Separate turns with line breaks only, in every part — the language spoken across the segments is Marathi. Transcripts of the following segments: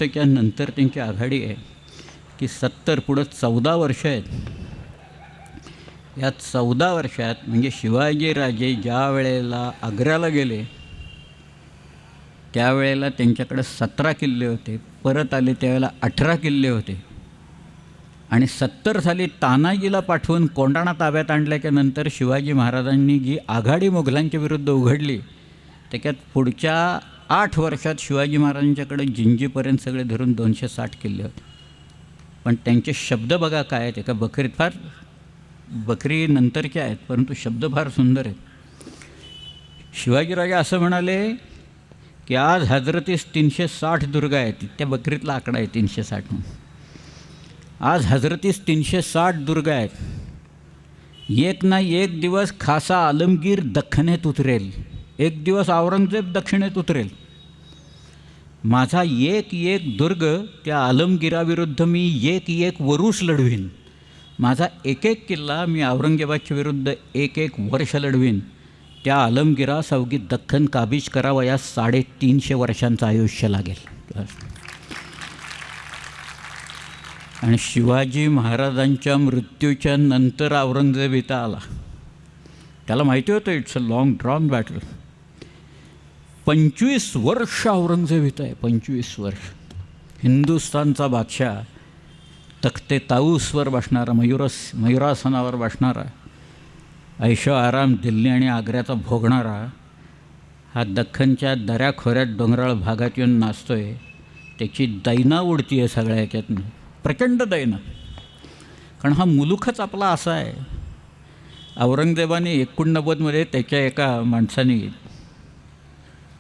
च्या नंतर त्यांची आघाडी आहे की 70 पुढं 14 वर्ष आहेत. या 14 वर्षात म्हणजे शिवाजीराजे ज्या वेळेला आग्र्याला गेले त्यावेळेला त्यांच्याकडे 17 किल्ले होते, परत आले त्यावेळेला 18 किल्ले होते. आणि 70 साली तानाजीला पाठवून कोंढाणा ताब्यात आणल्याच्या नंतर शिवाजी महाराजांनी जी आघाडी मुघलांच्या विरुद्ध उघडली त्याच्यात पुढच्या 8 वर्षात शिवाजी महाराजांच्याकडे जिंजीपर्यंत सगळे धरून 260 किल्ले होते. पण त्यांचे शब्द बघा काय आहेत. एका बकरीत फार बकरी नंतरच्या आहेत परंतु शब्द फार सुंदर आहेत. शिवाजीराजे असं म्हणाले की आज हजरतीस 360 दुर्ग आहेत. त्या बकरीतला आकडा आहे 360 म्हणून. आज हजरतीस 360 दुर्ग आहेत. एक ना एक दिवस खासा आलमगीर दख्खनेत उतरेल, एक दिवस औरंगजेब दक्षिणेत उतरेल. माझा एक एक दुर्ग त्या आलमगीराविरुद्ध मी एक एक वरुष लढवीन. माझा एक एक किल्ला मी औरंगजेबाच्या विरुद्ध एक एक वर्ष लढवीन. त्या आलमगीरास अवघी दख्खन काबीज करावयास 350 वर्षांचं आयुष्य लागेल. आणि शिवाजी महाराजांच्या मृत्यूच्या नंतर औरंगजेब इथं आला. त्याला माहिती होतं it's a long drawn battle. 25 वर्ष औरंगजेब इथं आहे. 25 वर्ष हिंदुस्थानचा बादशाह, तख्ते ताऊसवर बसणारा, मयुरासनावर बसणारा, ऐशो आराम दिल्ली आणि आग्र्याचा भोगणारा हा दख्खनच्या दऱ्याखोऱ्यात डोंगराळ भागात येऊन नाचतो आहे. त्याची दैना उडती आहे सगळ्या ह्याच्यातनं, प्रचंड दैना. कारण हा मुलूखच आपला असा आहे. औरंगजेबाने 89मध्ये त्याच्या एका माणसाने,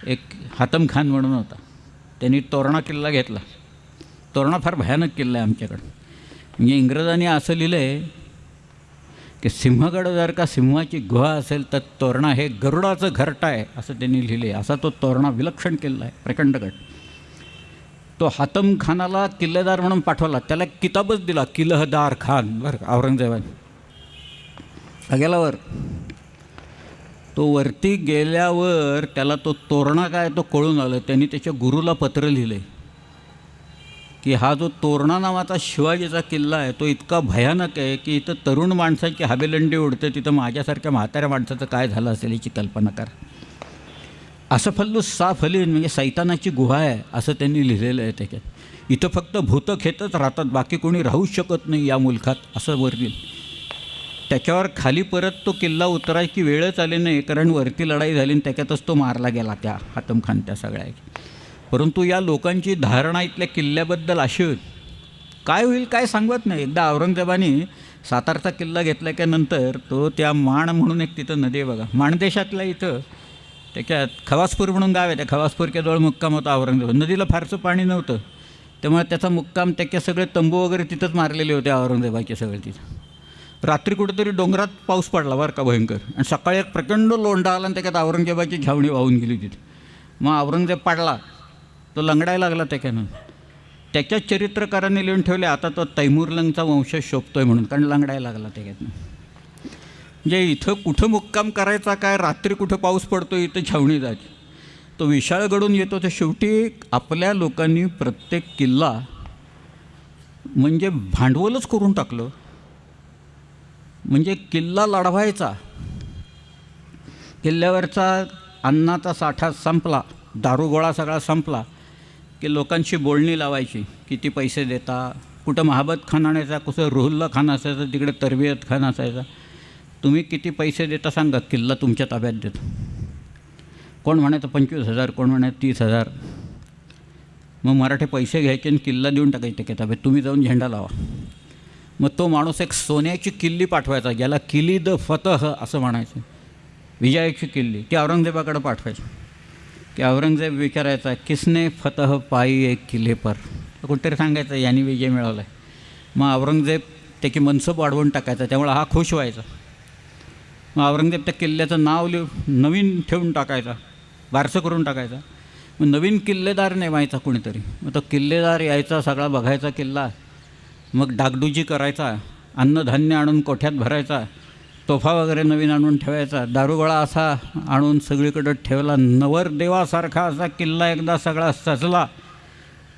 एक हातम खान म्हणून होता, त्यांनी तोरणा किल्ला घेतला. तोरणा फार भयानक किल्ला आहे आमच्याकडं. म्हणजे इंग्रजांनी असं लिहिलं आहे की सिंहगड जर का सिंहाची गुहा असेल तर तोरणा हे गरुडाचं घरटं आहे असं त्यांनी लिहिले. असा तो तोरणा विलक्षण किल्ला आहे, प्रचंडगड. तो हातम खानाला किल्लेदार म्हणून पाठवला. त्याला किताबच दिला, किलहदार खान. बरं औरंगजेबाने गेल्यावर तो वरती गेल्यावर त्याला तो तोरणा काय तो कळून आलं. त्यांनी त्याच्या गुरुला पत्र लिहिले की हा जो तोरणा नावाचा शिवाजीचा किल्ला आहे तो इतका भयानक आहे की इथं तरुण माणसाची हवेलंडी उडते, तिथं माझ्यासारख्या म्हाताऱ्या माणसाचं काय झालं असेल याची कल्पना करा. असं फल्लू साफलीन म्हणजे सैतानाची गुहा आहे असं त्यांनी लिहिलेलं आहे त्याच्यात. इथं फक्त भूतखेतच राहतात, बाकी कोणी राहूच शकत नाही या मुलखात असं वर लिहिलं. त्याच्यावर खाली परत तो किल्ला उतरायची वेळच आली नाही कारण वरती लढाई झाली आणि त्याच्यातच तो मारला गेला त्या हातम खान त्या सगळ्या. परंतु या लोकांची धारणा इथल्या किल्ल्याबद्दल अशी होती, काय होईल काय सांगत नाही. एकदा औरंगजेबाने सातारचा किल्ला घेतल्याच्यानंतर तो त्या माण म्हणून एक तिथं नदी आहे बघा, माणदेशातल्या इथं त्याच्यात खवासपूर म्हणून गाव आहे. त्या खवासपूरच्या जवळ मुक्काम होता औरंगजेब. नदीला फारसं पाणी नव्हतं त्यामुळे त्याचा मुक्काम, त्याचे सगळे तंबू वगैरे तिथंच मारलेले होते औरंगजेबाचे सगळे तिथं. रात्री कुठेतरी डोंगरात पाऊस पडला बरं का भयंकर, आणि सकाळी एक प्रचंड लोंढा आला आणि त्याच्यात औरंगजेबाची छावणी वाहून गेली तिथे. मग औरंगजेब पडला, तो लंगडायला लागला त्याच्यानं. त्याच्याच चरित्रकारांनी लिहून ठेवले आता तो तैमूरलंगचा वंशज शोभतोय म्हणून, कारण लंगडायला लागला त्याच्यातनं. म्हणजे इथं कुठं मुक्काम करायचा काय, रात्री कुठं पाऊस पडतो इथं छावणी जायची. तो विशाळ घडून येतो. तर शेवटी आपल्या लोकांनी प्रत्येक किल्ला म्हणजे भांडवलच करून टाकलं. म्हणजे किल्ला लढवायचा, किल्ल्यावरचा अन्नाचा साठा संपला, दारूगोळा सगळा संपला की लोकांशी बोलणी लावायची. किती पैसे देता, कुठं महाबत खान आणायचा, कुठं रुहुल्ला खान असायचा, तिकडे तरबियत खान असायचा. तुम्ही किती पैसे देता सांगा, किल्ला तुमच्या ताब्यात देतो. कोण म्हणायचं 25,000, कोण म्हणायचं 30,000. मग मराठे पैसे घ्यायचे आणि किल्ला देऊन टाकायचे त्या ताब्यात, तुम्ही जाऊन झेंडा लावा. मग तो माणूस एक सोन्याची किल्ली पाठवायचा, ज्याला किली द फतह असं म्हणायचं, विजयाची किल्ली. ती औरंगजेबाकडे पाठवायची की औरंगजेब विचारायचा किसने फतह पाई एक किल्ले पर, कुठेतरी सांगायचं यांनी विजय मिळवला आहे. मग औरंगजेब त्याची मनसब वाढवून टाकायचा, त्यामुळे हा खुश व्हायचा. मग औरंगजेब त्या किल्ल्याचं नाव नवीन ठेवून टाकायचा, बारसं करून टाकायचा. मग नवीन किल्लेदार नेमायचा कोणीतरी. मग तो किल्लेदार यायचा, सगळा बघायचा किल्ला, मग डागडुजी करायचा, अन्नधान्य आणून कोठ्यात भरायचा, तोफा वगैरे नवीन आणून ठेवायचा, दारूगोळा असा आणून सगळीकडं ठेवला. नवरदेवासारखा असा किल्ला एकदा सगळा सजला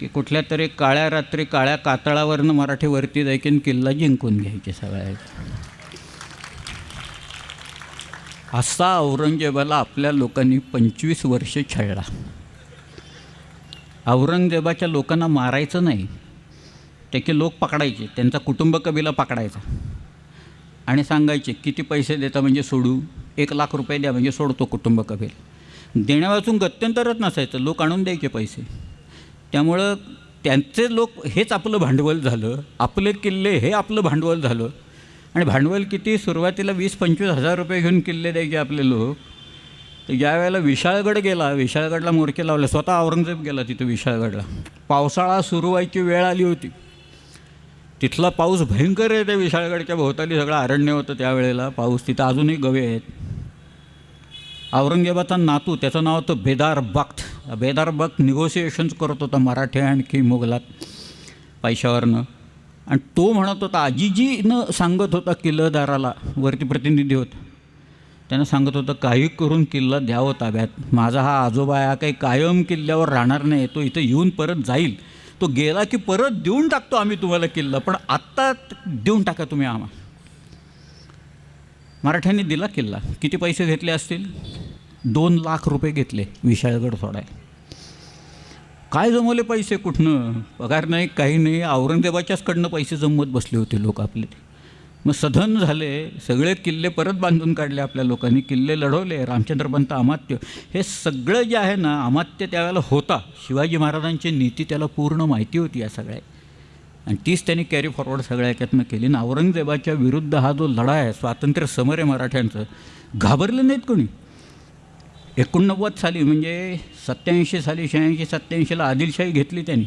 की कुठल्या तरी काळ्या रात्री काळ्या कातळावरनं मराठी वरती जायचे किल्ला जिंकून घ्यायचे सगळ्याचे. असा औरंगजेबाला आपल्या लोकांनी 25 वर्षे छळला. औरंगजेबाच्या लोकांना मारायचं नाही, त्याचे लोक पकडायचे, त्यांचा कुटुंब कबिला पकडायचा आणि सांगायचे किती पैसे देता म्हणजे सोडू, 1 लाख रुपये द्या म्हणजे सोडतो कुटुंब कबिल. देण्यावाचून गत्यंतरच नसायचं, लोक आणून द्यायचे पैसे. त्यामुळं त्यांचे लोक हेच आपलं भांडवल झालं, आपले किल्ले हे आपलं भांडवल झालं. आणि भांडवल किती, सुरुवातीला 20-25 हजार रुपये घेऊन किल्ले द्यायचे आपले लोक. तर ज्या वेळेला विशाळगड गेला, विशाळगडला मोर्चे लावले, स्वतः औरंगजेब गेला तिथं विशाळगडला. पावसाळा सुरू व्हायची वेळ आली होती, तिथला पाऊस भयंकर आहे. त्या विशाळगडच्या भोवताली सगळं अरण्य होतं त्यावेळेला, पाऊस तिथं अजूनही गवे आहेत. औरंगजेबाचा नातू, त्याचं नाव होतं बेदार बख्त. बेदार बख्त निगोसिएशन्स करत होता मराठी आणखी मुघलात पैशावरनं. आणि तो म्हणत होता, आजीजीनं सांगत होता किल्लेदाराला, वरती प्रतिनिधी होता, त्यानं सांगत होतं काही करून किल्ला द्यावं ताब्यात. माझा हा आजोबा आहे, काही कायम किल्ल्यावर राहणार नाही, तो इथं येऊन परत जाईल, तो गेला की परत देऊन टाकतो आम्ही तुम्हाला किल्ला, पण आत्ता देऊन टाका तुम्ही आम्हाला. मराठ्यांनी दिला किल्ला. किती पैसे घेतले असतील? 2 लाख रुपये घेतले विशाळगड सोडायला. काय जमवले पैसे, कुठनं? पगार नाही, काही नाही. औरंगजेबाच्याचकडनं पैसे जमवत बसले होते लोक आपले. मग सधन झाले, सगळे किल्ले परत बांधून काढले आपल्या लोकांनी, किल्ले लढवले. रामचंद्रपंत अमात्य हे सगळं जे आहे ना, अमात्य त्यावेळेला होता. शिवाजी महाराजांची नीती त्याला पूर्ण माहिती होती या सगळ्या, आणि तीच त्यांनी कॅरी फॉरवर्ड सगळ्या याच्यातनं केली. आणि औरंगजेबाच्या विरुद्ध हा जो लढा आहे, स्वातंत्र्य समर आहे मराठ्यांचं, घाबरले नाहीत कोणी. 89 साली म्हणजे 87 साली, 86-87ला आदिलशाही घेतली त्यांनी.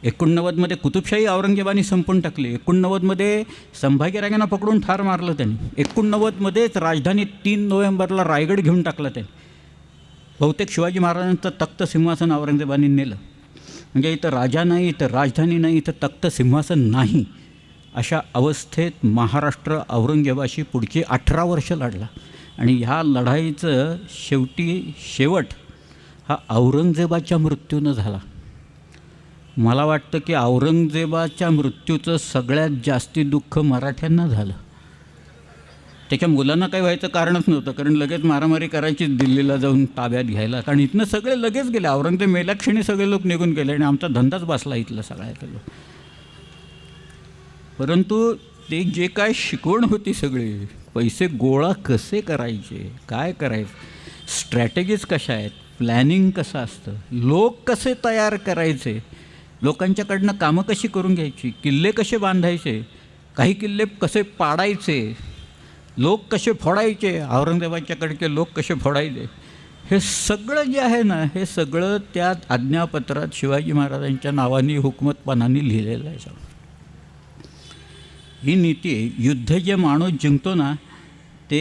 89मध्ये कुतुबशाही औरंगजेबाने संपून टाकली. 89मध्ये संभाजीराजांना पकडून ठार मारलं त्यांनी. 89मध्येच राजधानी 3 नोव्हेंबरला रायगड घेऊन टाकला त्यांनी. बहुतेक शिवाजी महाराजांचं तख्त सिंहासन औरंगजेबाने नेलं. म्हणजे इथं राजा नाही, इथं राजधानी नाही, इथं तख्त सिंहासन नाही, अशा अवस्थेत महाराष्ट्र औरंगजेबाशी पुढची 18 वर्ष लढला. आणि ह्या लढाईचं शेवट हा औरंगजेबाच्या मृत्यूनं झाला. मला वाटतं की औरंगजेबाच्या मृत्यूचं सगळ्यात जास्ती दुःख मराठ्यांना झालं. त्याच्या मुलांना काही व्हायचं कारणच नव्हतं, कारण लगेच मारामारी करायची दिल्लीला जाऊन ताब्यात घ्यायला, कारण इथनं सगळे लगेच गेले. औरंगजेब मेल्याक्षणी सगळे लोक निघून गेले आणि आमचा धंदाच बसला इथला सगळ्याचा लोक. परंतु ते जे काय शिकवण होती सगळी, पैसे गोळा कसे करायचे, काय करायचं, स्ट्रॅटेजीज कशा आहेत, प्लॅनिंग कसं असतं, लोक कसे तयार करायचे, लोकांच्याकडनं कामं कशी करून घ्यायची, किल्ले कसे बांधायचे, काही किल्ले कसे पाडायचे, लोक कसे फोडायचे, औरंगजेबाच्याकडचे लोक कसे फोडायचे, हे सगळं जे आहे ना, हे सगळं त्या आज्ञापत्रात शिवाजी महाराजांच्या नावाने हुकमतपणाने लिहिलेलं आहे. सगळं ही नीती आहे. युद्ध जे माणूस जिंकतो ना, ते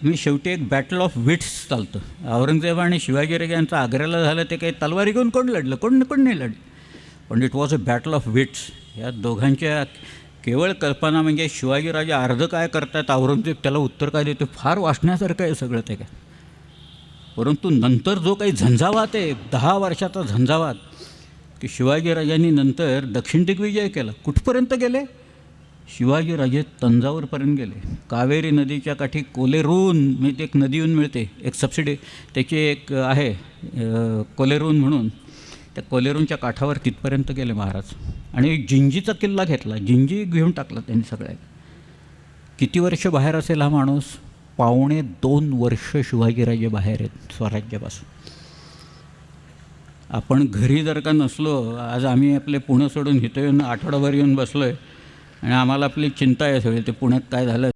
मी शेवटी एक बॅटल ऑफ विट्स चालतं. औरंगजेब आणि शिवाजीराजांचं आग्र्याला झालं, ते काही तलवारी घेऊन कोण लढलं, कोण नाही लढलं, पण it was a battle of wits. या दोघांच्या केवळ कल्पना म्हणजे शिवाजीराजे अर्ध काय करतात, औरंगजेब त्याला उत्तर काय देतो, फार वाचण्यासारखं आहे सगळं ते काय. परंतु नंतर जो काही झंझावात आहे, 10 वर्षाचा झंझावात, की शिवाजीराजांनी नंतर दक्षिण दिग्विजय केला. कुठपर्यंत गेले? शिवाजीराजे तंजावरपर्यंत गेले. कावेरी नदीच्या काठी कोलेरून, म्हणजे एक नदी येऊन मिळते, एक सबसिडी त्याची एक आहे कोलेरून म्हणून, त्या कोलेरूनच्या काठावर तिथपर्यंत गेले महाराज. आणि जिंजीचा किल्ला घेतला, जिंजी घेऊन टाकला त्यांनी सगळ्या. किती वर्ष बाहेर असेल हा माणूस? 2.25 वर्ष शिवाजीराजे बाहेर आहेत स्वराज्यापासून. आपण घरी जर का नसलो, आज आम्ही आपले पुणे सोडून इथं येऊन आठवडाभर येऊन बसलो आहे आणि आम्हाला आपली चिंता आहे सगळी, ते पुण्यात काय झालं